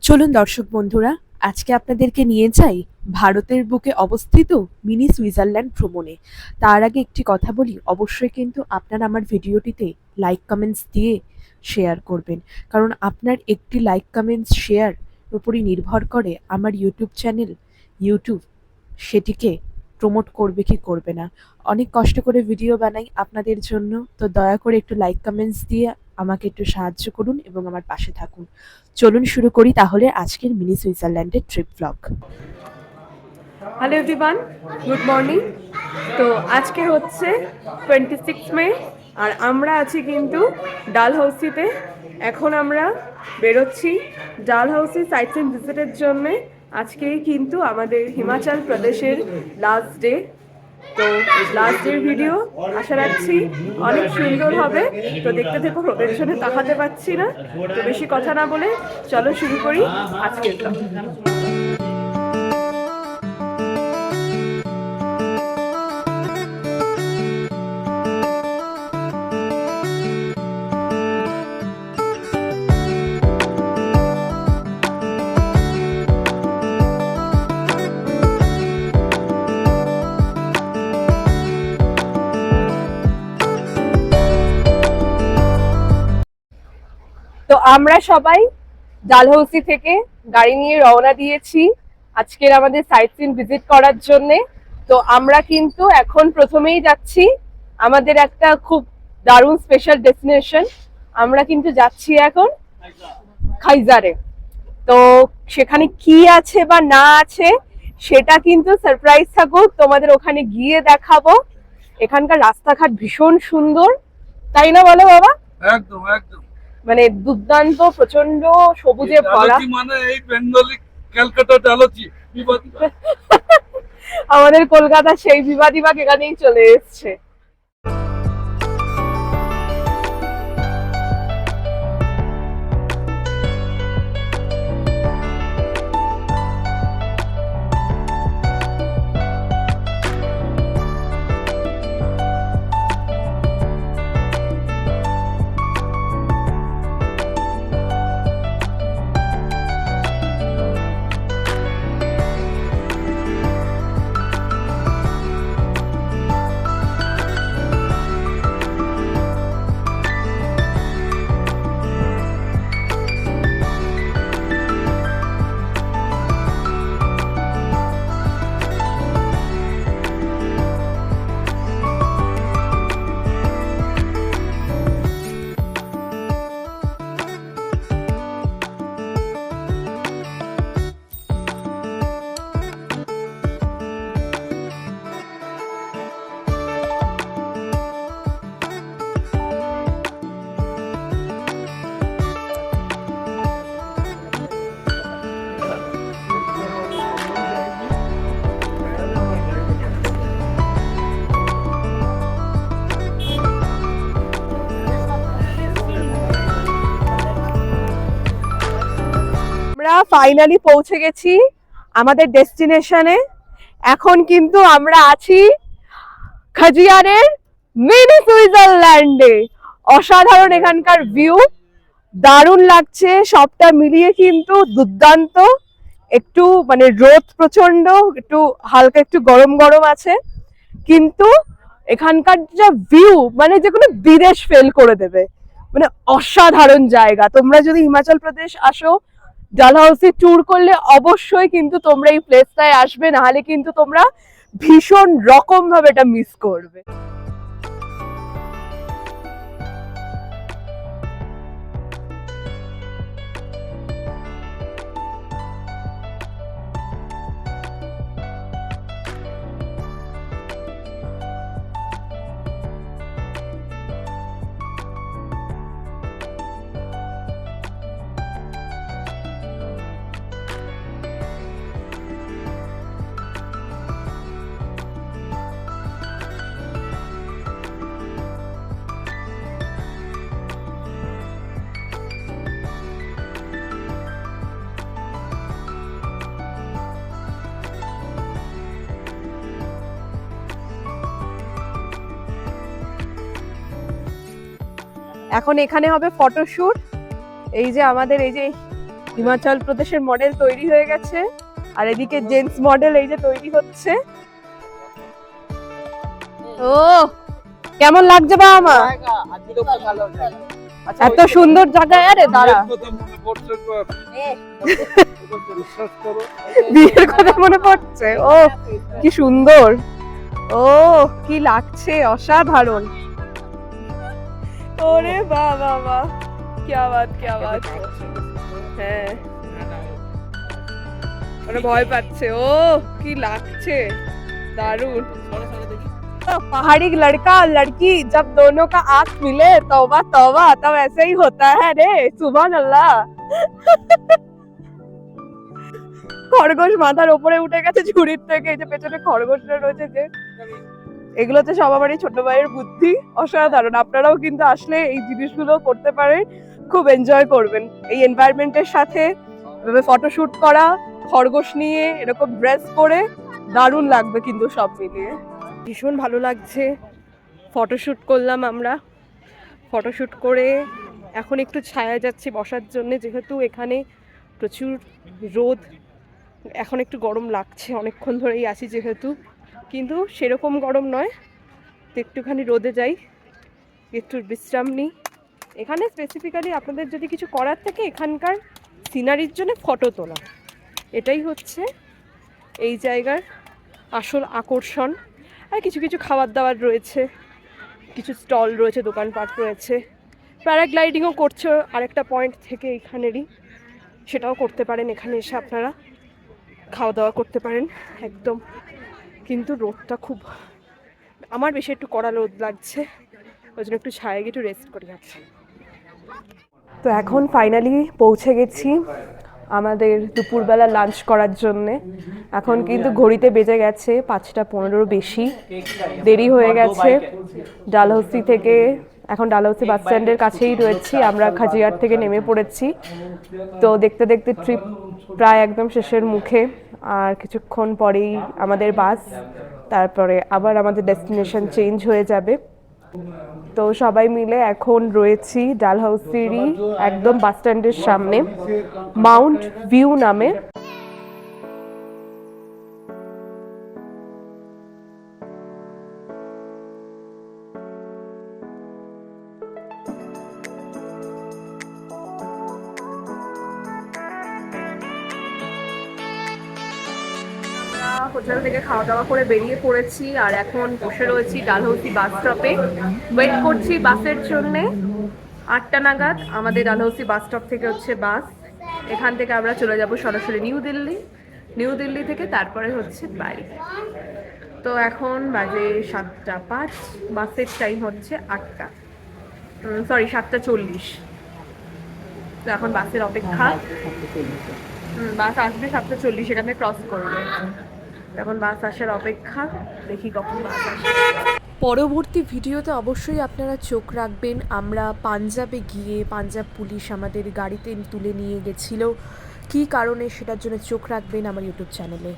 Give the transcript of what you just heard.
চলুন দর্শক বন্ধুরা, আজকে আপনাদেরকে নিয়ে যাই ভারতের বুকে অবস্থিত মিনি সুইজারল্যান্ড ভ্রমণে। তার আগে একটি কথা বলি, অবশ্যই কিন্তু আপনারা আমার ভিডিওটিতে লাইক কমেন্টস দিয়ে শেয়ার করবেন, কারণ আপনার একটি লাইক কমেন্টস শেয়ার উপরই নির্ভর করে আমার ইউটিউব চ্যানেল সেটিকে প্রমোট করবে কি করবে না। অনেক কষ্ট করে ভিডিও বানাই আপনাদের জন্য, তো দয়া করে একটু লাইক কমেন্টস দিয়ে আমাকে একটু সাহায্য করুন এবং আমার পাশে থাকুন। চলুন শুরু করি তাহলে আজকের মিনি সুইজারল্যান্ডের trip blog. Hello everyone, good morning. তো আজকে হচ্ছে 26 মে আর আমরা আছি কিন্তু ডালহৌসিতে। এখন আমরা বেরোচ্ছি ডালহৌসি সাইট সিন ভিজিটের জন্যে। আজকেই কিন্তু আমাদের হিমাচল প্রদেশের লাস্ট ডে। তো লাস্ট ডের ভিডিও আশা রাখছি অনেক সুন্দর হবে। তো দেখতে থেকো, রোদের জন্য তাকাতে পারছি না। তো বেশি কথা না বলে চলো শুরু করি আজকের ব্লগ। তো আমরা সবাই ডালহৌসি থেকে গাড়ি নিয়ে রওনা দিয়েছি আজকের আমাদের সাইট সিন ভিজিট করার জন্য। তো আমরা কিন্তু এখন প্রথমেই যাচ্ছি আমাদের একটা খুব দারুণ স্পেশাল ডেস্টিনেশন। আমরা কিন্তু যাচ্ছি এখন খাইজারে। তো সেখানে কি আছে বা না আছে সেটা কিন্তু সারপ্রাইজ থাকুক, তোমাদের ওখানে গিয়ে দেখাবো। এখানকার রাস্তাঘাট ভীষণ সুন্দর, তাই না বলো বাবা? একদম একদম, মানে দুর্দান্ত, প্রচন্ড সবুজে ভরা। মানে এই বেঙ্গলি ক্যালকাটা ডালচি বিবাদী আমাদের কলকাতা সেই বিবাদী বাগ এখানেই চলে এসছে। আমরা ফাইনালি পৌঁছে গেছি আমাদের ডেস্টিনেশনে। এখন কিন্তু আমরা আছি খাজিয়ারের মিনি সুইজারল্যান্ডে। অসাধারণ এখানকার ভিউ, দারুণ লাগছে, সবটা মিলিয়ে কিন্তু দুর্দান্ত। একটু মানে রোদ প্রচন্ড, একটু হালকা একটু গরম গরম আছে, কিন্তু এখানকার যা ভিউ মানে যে কোনো বিদেশ ফেল করে দেবে। মানে অসাধারণ জায়গা। তোমরা যদি হিমাচল প্রদেশ আসো, ডালহৌসি ট্যুর করলে অবশ্যই কিন্তু তোমরা এই প্লেসটায় আসবে, নাহলে কিন্তু তোমরা ভীষণ রকম ভাবে এটা মিস করবে। এখন এখানে হবে ফটোশুট। এই যে আমাদের এই যে হিমাচল প্রদেশের মডেল তৈরি হয়ে গেছে, আর এদিকে জেন্টস মডেল এই যে তৈরি হচ্ছে। ও কেমন লাগছে বাবা মা? এত সুন্দর জায়গায়, আরে দাঁড়া, কথা মনে পড়ছে তো আর। বিশ্বাস করো, বিয়ের কথা মনে পড়ছে। ও কি সুন্দর, ও কি লাগছে, অসাধারণ। ওরে বাবা বাবা, क्या बात क्या बात। হ্যাঁ ওরা ভয় পাচ্ছে। ও কি লাগছে, দারুণ। पहाड़ी लड़का और लड़की जब दोनों का आंख मिले, तौबा तौबा, तब ऐसे ही होता है रे, सुभान अल्लाह। খরগোশ মাথার উপরে উঠে গেছে ঝুড়ির থেকে, এই যে পেছনে খরগোশটা রয়েছে, যে এগুলো তো সবারই ছোট ভাইয়ের বুদ্ধি, অসাধারণ। আপনারাও কিন্তু আসলে এই জিনিসগুলো করতে পারেন, খুব এনজয় করবেন এই এনভায়রনমেন্টের সাথে। এভাবে ফটোশুট করা, খরগোশ নিয়ে এরকম ড্রেস পরে দারুণ লাগবে কিন্তু সব মিলিয়ে। ভীষণ ভালো লাগছে। ফটোশুট করলাম আমরা, ফটোশুট করে এখন একটু ছায়া যাচ্ছি বসার জন্য, যেহেতু এখানে প্রচুর রোদ। এখন একটু গরম লাগছে, অনেকক্ষণ ধরেই আছি যেহেতু, কিন্তু সেরকম গরম নয়। তো একটুখানি রোদে যাই, একটু বিশ্রাম নিই। এখানে স্পেসিফিক্যালি আপনাদের যদি কিছু করার থাকে, এখানকার সিনারির জন্য ফটো তোলা, এটাই হচ্ছে এই জায়গার আসল আকর্ষণ। আর কিছু কিছু খাবার দাবার রয়েছে, কিছু স্টল রয়েছে, দোকানপাট রয়েছে। প্যারাগ্লাইডিংও করছে আরেকটা পয়েন্ট থেকে এইখানেরই, সেটাও করতে পারেন। এখানে এসে আপনারা খাওয়া দাওয়া করতে পারেন একদম। কিন্তু রোদটা খুব, আমার বেশি একটু কড়া রোদ লাগছে, ওই জন্য একটু ছায়া গিয়ে একটু রেস্ট করি আছে। তো এখন ফাইনালি পৌঁছে গেছি আমাদের দুপুরবেলা লাঞ্চ করার জন্যে। এখন কিন্তু ঘড়িতে বেজে গেছে 5:15 বেশি, দেরি হয়ে গেছে। ডালহৌসি থেকে, এখন ডালহৌসি বাস স্ট্যান্ডের কাছেই রয়েছি আমরা, খাজিয়ার থেকে নেমে পড়েছি। তো দেখতে দেখতে ট্রিপ প্রায় একদম শেষের মুখে, আর কিছুক্ষণ পরেই আমাদের বাস, তারপরে আবার আমাদের ডেস্টিনেশন চেঞ্জ হয়ে যাবে। তো সবাই মিলে এখন রয়েছি ডালহৌসিরই একদম বাস স্ট্যান্ডের সামনে, মাউন্ট ভিউ নামে। হোটেল থেকে খাওয়া দাওয়া করে বেরিয়ে পড়েছি, আর এখন বসে রয়েছি ডালহৌসি বাস স্টপে, ওয়েট করছি বাসের জন্যে। 8টা নাগাদ আমাদের ডালহৌসি বাস স্টপ থেকে হচ্ছে বাস, এখান থেকে আমরা চলে যাব সরাসরি নিউ দিল্লি। নিউ দিল্লি থেকে তারপরে হচ্ছে বাড়ি। তো এখন বাজে 7:05, বাসের টাইম হচ্ছে 8টা, সরি 7:40। তো এখন বাসের অপেক্ষা, বাস আসবে 7:40, এখানে ক্রস করবে। এখন বাস আসার অপেক্ষা, দেখি কখন বাস আসে। পরবর্তী ভিডিওতে অবশ্যই আপনারা চোখ রাখবেন। আমরা পাঞ্জাবে গিয়ে পাঞ্জাব পুলিশ আমাদের গাড়িতে তুলে নিয়ে গেছিলো, কী কারণে সেটার জন্য চোখ রাখবেন আমার ইউটিউব চ্যানেলে।